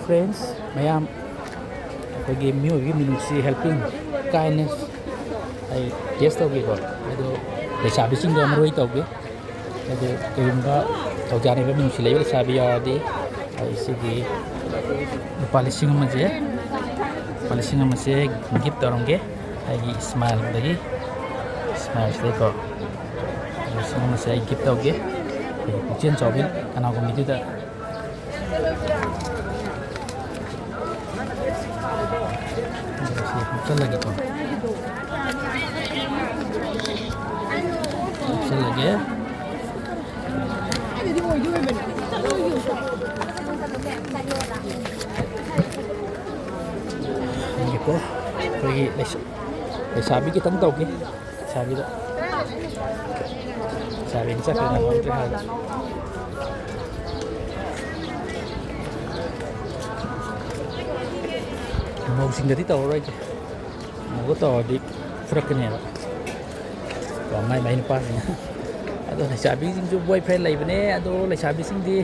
friends mayam ꯑꯩꯈꯣꯏꯒꯤ ꯃꯤꯑꯣꯏꯕꯒꯤ ꯃꯤꯅꯨꯡꯁꯤ helping kindness ꯑꯩ ꯇꯦꯁ ꯇꯧꯒꯦꯀꯣ ꯑꯗꯣ ꯂꯩꯁꯥꯕꯤꯁꯤꯡꯗꯣ ꯑꯃꯔꯣꯏ ꯇꯧꯒꯦ ꯑꯗꯣ ꯀꯔꯤꯒꯨꯝꯕ ꯊꯧꯖꯥꯟꯅꯕ ꯃꯤꯅꯨꯡꯁꯤ ꯂꯩꯕ ꯂꯩꯁꯥꯕꯤ ꯌꯥꯎꯔꯗꯤ ꯑꯩ ꯁꯤꯒꯤ ꯂꯨꯄꯥ 1,000ꯁꯦ ꯒꯤꯐ ꯇꯧꯔꯝꯒꯦ ꯑꯩꯒꯤ ꯏꯁꯃꯥꯏꯜꯗꯒꯤ ꯏꯁꯃꯥꯏꯜꯁꯤꯗꯩꯀꯣ 1,000ꯁꯦ ꯑꯩ ꯒꯤꯐ ꯇꯧꯒꯦ ꯑꯩꯈꯣꯏꯒꯤ ꯄꯨꯛꯆꯦꯜ ꯆꯥꯎꯕꯤ ꯀꯅꯥꯒꯨꯝꯕꯤꯗꯨꯗ ꯍꯥꯞꯆꯜꯂꯒꯦꯀꯣ ꯍꯥꯞꯆꯜꯂꯒꯦ ꯌꯦꯡꯒꯦꯀꯣ ꯑꯩꯈꯣꯏꯒꯤ ꯂꯩꯁꯥꯕꯤ ꯈꯤꯇꯪ ꯇꯧꯒꯦ ꯂꯩꯁꯥꯕꯤꯅ ꯆꯠꯈ꯭ꯔꯦ ꯅꯪꯍꯧꯗ꯭ꯔꯦ ꯍꯥꯏꯕ ꯃꯧꯁꯤꯡꯗꯗꯤ ꯇꯧꯔꯔꯣꯏꯒꯦ ꯃꯧꯒ ꯇꯧꯔꯗꯤ ꯐꯨꯔꯛꯀꯅꯦꯕ ꯃꯥꯏ ꯃꯥꯏ ꯅꯨꯄꯥꯁꯤꯡꯅ ꯑꯗꯣ ꯂꯩꯁꯥꯕꯤꯁꯤꯡꯁꯨ ꯕꯣꯏ ꯐ꯭ꯔꯦꯟ ꯂꯩꯕꯅꯦ ꯑꯗꯣ ꯂꯩꯁꯥꯕꯤꯁꯤꯡꯗꯤ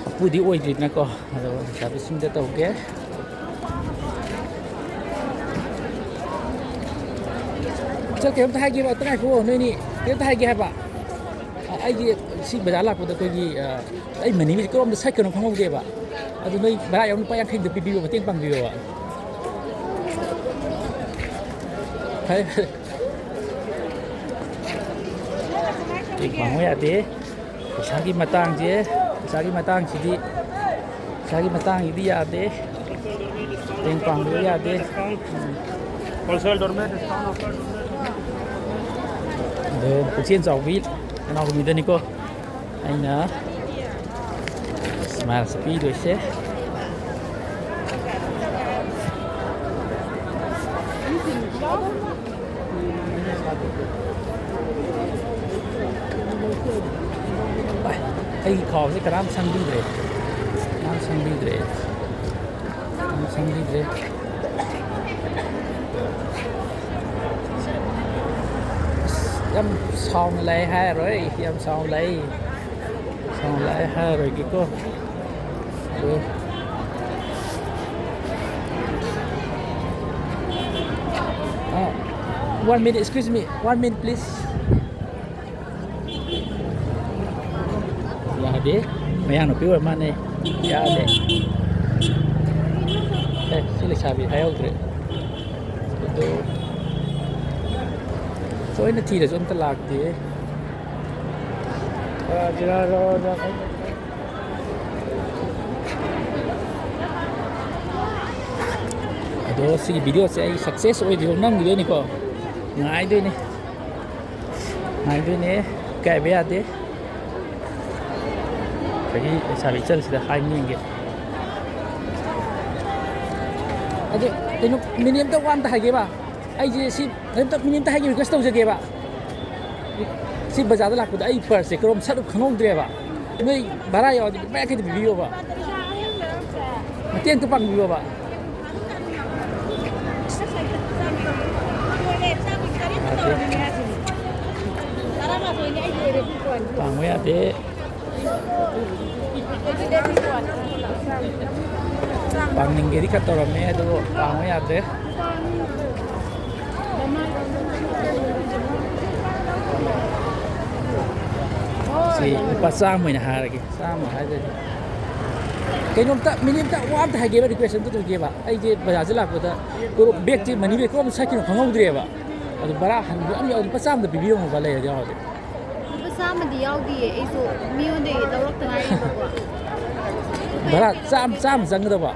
ꯑꯄꯨꯗꯤ ꯑꯣꯏꯗ꯭ꯔꯤꯗꯅꯀꯣ ꯑꯗꯣ ꯂꯩꯁꯥꯕꯤꯁꯤꯡꯗ ꯇꯧꯒꯦ ꯆꯠ ꯀꯩꯅꯣꯝꯇ ꯍꯥꯏꯒꯦꯕ ꯉꯥꯏꯈꯣ ꯅꯣꯏꯅꯤ ꯀꯩꯅꯣꯝꯇ ꯍꯥꯏꯒꯦ ꯍꯥꯏꯕ ꯑꯩꯒꯤ ꯁꯤ ꯕꯖꯥꯔ ꯂꯥꯛꯄꯗ ꯑꯩꯈꯣꯏꯒꯤ ꯑꯩ ꯃꯅꯤꯡꯁꯦ ꯀꯔꯣꯝꯗ ꯁꯠꯀꯅꯣ ꯈꯪꯍꯧꯗꯦꯕ ꯑꯗꯨ ꯅꯣꯏ ꯚꯔꯥ ꯌꯥꯎ ꯂꯨꯄꯥ 50ꯗ ꯄꯤꯕꯤꯌꯣ ꯃꯇꯦꯡ ꯄꯥꯡꯕꯤꯌꯣꯕ ꯐꯔꯦ ꯐꯔꯦ ꯃꯇꯦꯡ ꯄꯥꯡꯕ ꯌꯥꯗꯦ ꯄꯩꯁꯥꯒꯤ ꯃꯇꯥꯡꯁꯤꯗꯤ ꯌꯥꯗꯦ ꯃꯇꯦꯡ ꯄꯥꯡꯕꯤꯕ ꯌꯥꯗꯦ ꯑꯗꯣ ꯄꯨꯛꯆꯦꯜ ꯆꯥꯎꯕꯤ ꯀꯅꯥꯒꯨꯝꯕꯤꯗꯅꯤꯀꯣ ꯑꯩꯅ ꯏꯁꯃꯥꯏꯜꯁꯦ ꯄꯤꯗꯣꯏꯁꯦ ꯑꯩꯒꯤ ꯈꯥꯎꯁꯦ ꯀꯅꯥꯝ ꯁꯪꯕꯤꯗ꯭ꯔꯦ ꯌꯥꯝ ꯁꯥꯎꯅ ꯂꯥꯛꯑꯦ ꯍꯥꯏꯔꯔꯣꯏ ꯌꯥꯝ ꯁꯥꯎꯅ ꯂꯥꯛꯑꯦ ꯍꯥꯏꯔꯔꯣꯏꯒꯦꯀꯣ ꯑꯗꯣ 1 minute, excuse me, 1 minute please. Yade, mayang nupi wa mane. Yade. Sila sabi hayaw dre. Ito. So ina tira so amta lagdi. Jira ro na. Ado sige video se ay success oy diyo nang video ni ko. Ngai doy ni kai be ade kagi sabi chal sida hai ni nge ade tenu minimum ta wan ta hage ba ai je si minimum ta hage request tau jage ba si bazar la ku ai per se krom sadu khangong dre ba noi bara yo ba ke video ba matien tu pang video ba Pang ya dek. Pang ninggiri kata orang ni tu pang ya dek. Si lepas sama ni hari lagi sama aja. Kau tak minim tak wam tak hagi request tu tu hagi ba. Ai je bazaar lah aku tak. Kau beg je mani beg kau mesti kau ngau diri ba. Adu barahan am ya lepas sama tu bibiyo mo balai dia ada. Samadi yaudi aisu mione dawrak tangai ba Bara sam jang da ba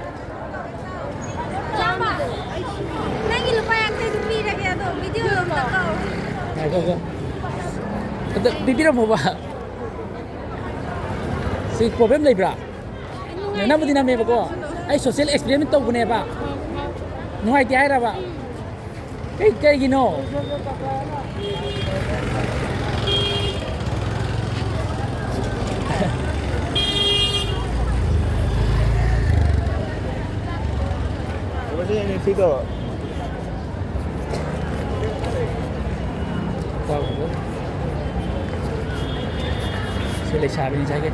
sama nangi lupa yang te dupi ra kya to video ta ko ai go ada bibira mo ba si problem lai bra na mo diname ba ko ai social experiment to gune ba nuai ti ai ra ba kai gino Ini figo. Tahu. Sila sabi ni saya.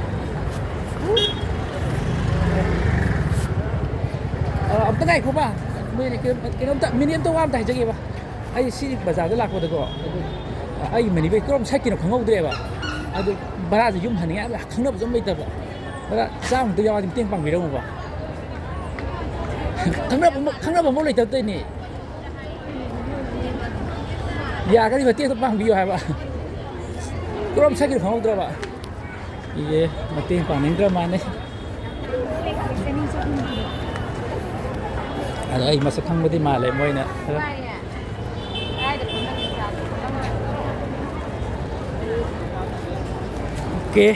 amta ngai ko ba me ke nom ta minion to wam ta jage ba ai si bazar da lak ko da ko ai mani be krom sai ki no khangau dre ba adu bara ju yum hani ga khangna ba jom mai ta ba bara sam to yawa dim teng pang bi dong ba khangna ba mo lai ta te ni ya ka di ba te to pang bi yo ha ba krom sai ki no khangau dra ba ye mateng pang ning dra ma ne ada ai masa khang ba di ma le moi na oke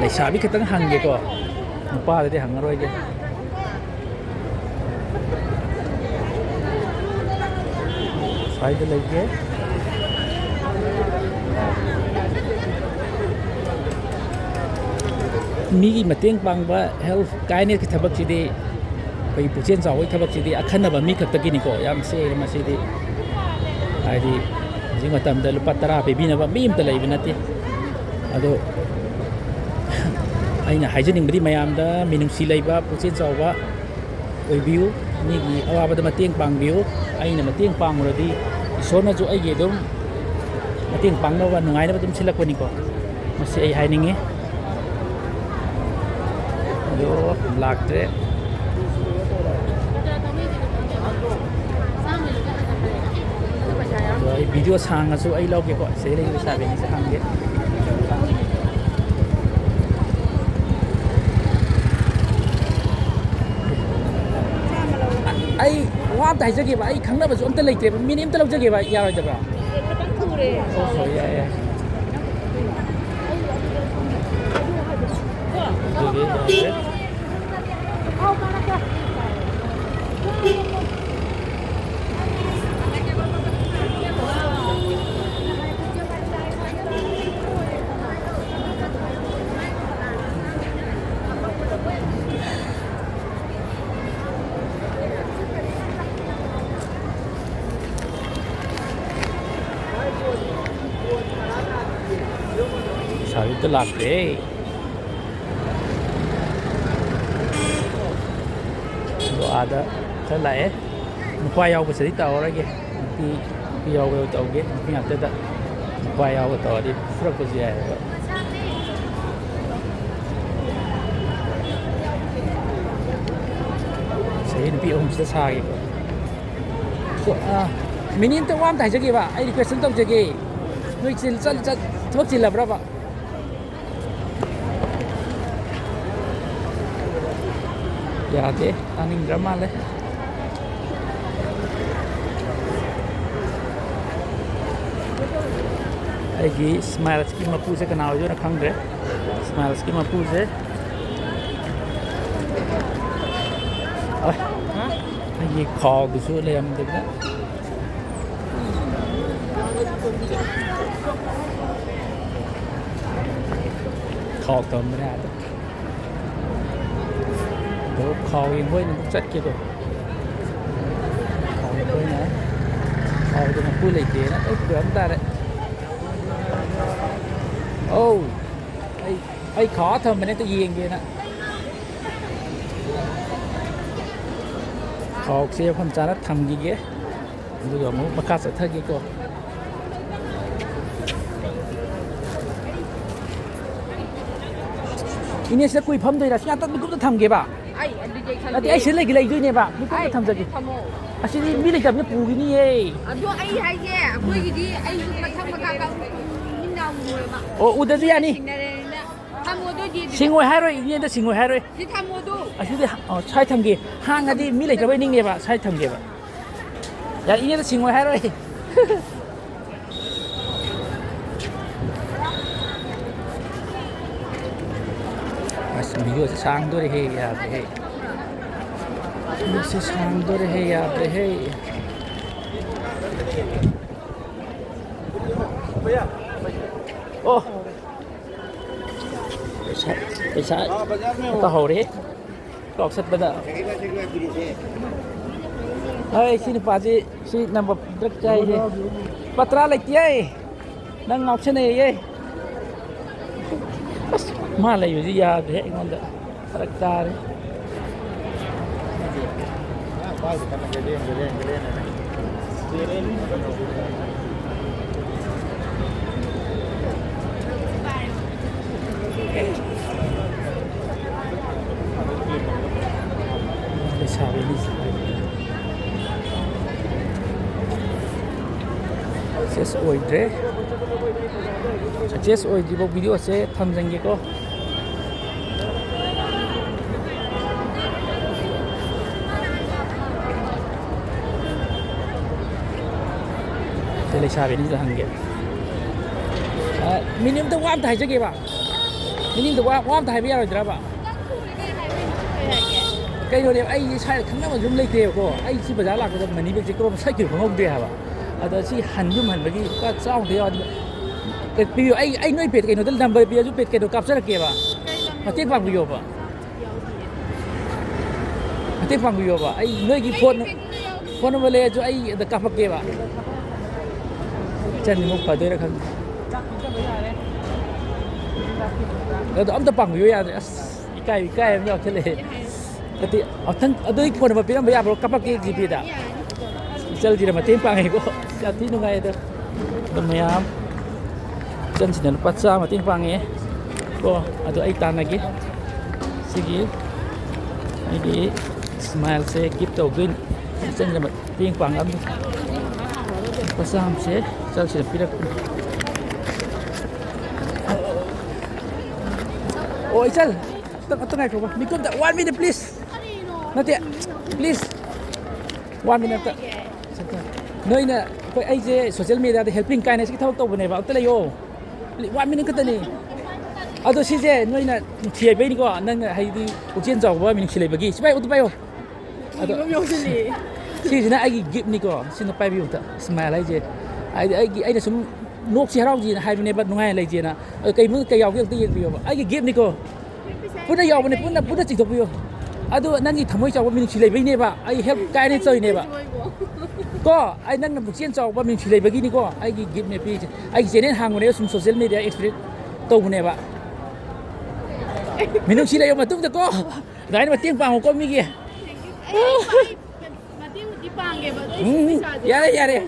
lại xả biết cái tấn hằng vậy cơ một ba thì hằng rồi chứ phải cái lấy ghế mi mà tiếng bằng và health cái này cái thằng bác sĩ đi phải bổ sung giáo cái thằng bác sĩ đi khăn là bà mi khắc tắc cái này có yam xe mà sĩ đi ai đi nhưng mà tầm đó lúc bắt ra phải bị nó bị im tới lấy bên đó thì ado ai na hai jening beri mayam da minung silai ba pusin saw ba oi view ni gi awa ba da matiang pang view ai na matiang pang ro di so na ju ai ge dum matiang pang no wa nungai na ba dum silak ko ni ko masi ai hai ninge yo lak tre rồi video sang asu ai lo ke ko se le sa be ni sang ge ai wam tai jage ba ai khangna ba zom ta leite ba minim ta lo jage ba ya ra jaba oh ya ya Sabi itu latte. Itu ada selai. Muka yau ke sini tahu lagi. Nanti yau ke tahu ke. Nanti ada tak. Muka yau ke tahu di fruk ke sini. Saya ni pion sudah sahih. So minin tu wam tak jadi ba. Ai request tu jadi. Noi cil Sebab cila berapa? Ya deh, taning drama leh. Lagi smile ski mapu se kenal jo na khang re. Smile ski mapu se. Oi, lagi call tu su le am de na. Call tầm ra đó. Đó call yên với nó rất kia rồi. Call với nó. Call cho nó vui lấy tiền đó. Ê, cửa ông ta đấy. Oh, ai khó thầm mình tới giềng kia nè. Call xe con cha nó thầm gì kia. Bây giờ muốn bắt sẽ thay kia cô. Ini saya kui pham doi ra sia ta mi cũng tham ge ba ai ai sẽ lấy cái lấy doi ne ba mi cũng tham jagi asi mi le jam ne pu gi ni ye adu ai hai ye koi gi di ai ju ma tham ma ka min dau mu ma o u da dia ni tham mo do ji singoi hai roi ni da singoi hai roi ji tham mo do asi de chai tham ge hang ga di mi le jabai ning ne ba chai tham ge ba ya ini da singoi hai roi video से सांग दो रहे यार है से सांग दो रहे यार है ओ पैसा तो हो रहे टॉक सट बता เฮ้ยสินี่ป่าสิสินำแบบรักใจสิปัตราเลยเตี้ยนั่งงอกเสน่ห์เย้มาอะไรอยู่ที่ยาเด็กมันเด้อรักตาเลย Vai, kita nak gede ni. Sabi ni Just oi dre Just oi di video se tham jenge ko Tele sabi ni hange Minim to wam thai jage ba Minim to wam thai ba ya dra ba cái rồi ai sai khăn mà dùng lấy tiền của ai chỉ bây giờ là cái mình đi bên cái sai kiểu không được hả à đó chỉ hành dùng hành với cái sao thì cái bây giờ ai nói biệt cái nó làm bây giờ giúp biệt cái nó cặp rất là kẹp mà tiếc vàng bây giờ mà tiếc vàng bây giờ mà ai nói cái phone nó lấy cho ai được cặp kẹp chân một phải đây là không cái đó ông ta bằng bây giờ cái em nhau thế này Tapi, ada ikut apa pilihan bayar berapa kapal ke GP dah. Misal tidak mati pangai ko, jadi nungai itu. Bermayam, jangan sini lepas sah mati pangai. Ko, ada air tanah lagi. Segi, ini smile se gift token. Jangan mati pangai. Lepas sah se, jangan sini pilih. Oh, Ical, tengah kau. Mikum tak 1 minute please. Nanti, please. 1 minute. Noi na, kau aje social media ada helping kindness kita tahu bune ba. Utle yo. 1 minute kita ni. Ado si je noi na tiai be ni ko nang hai di ujian jawab ba min khilai bagi. Sipai utu bayo. Ado. Si je na ai gift ni ko. Si na pai bi uta. Smile ai je. Ai na sum nok si harau ji hai bune ba nungai lai je na. Kai mu kai yaw ki ti bi yo. Ai gift ni ko. Puna yaw bune puna chi tok bi yo. Ado nangi thamoi chaw min khilai be ni ba. Ai help kai ni choi ni ba. Ko ai nang na bujian chaw ba min khilai bagi ni ko. Ai gift ni pi. Ai je nen hang ne sum social media experience to bune ba. Minum sila yung matum ko. Dahil mating pa ko mi gi. Mating di pangge ba? Yare.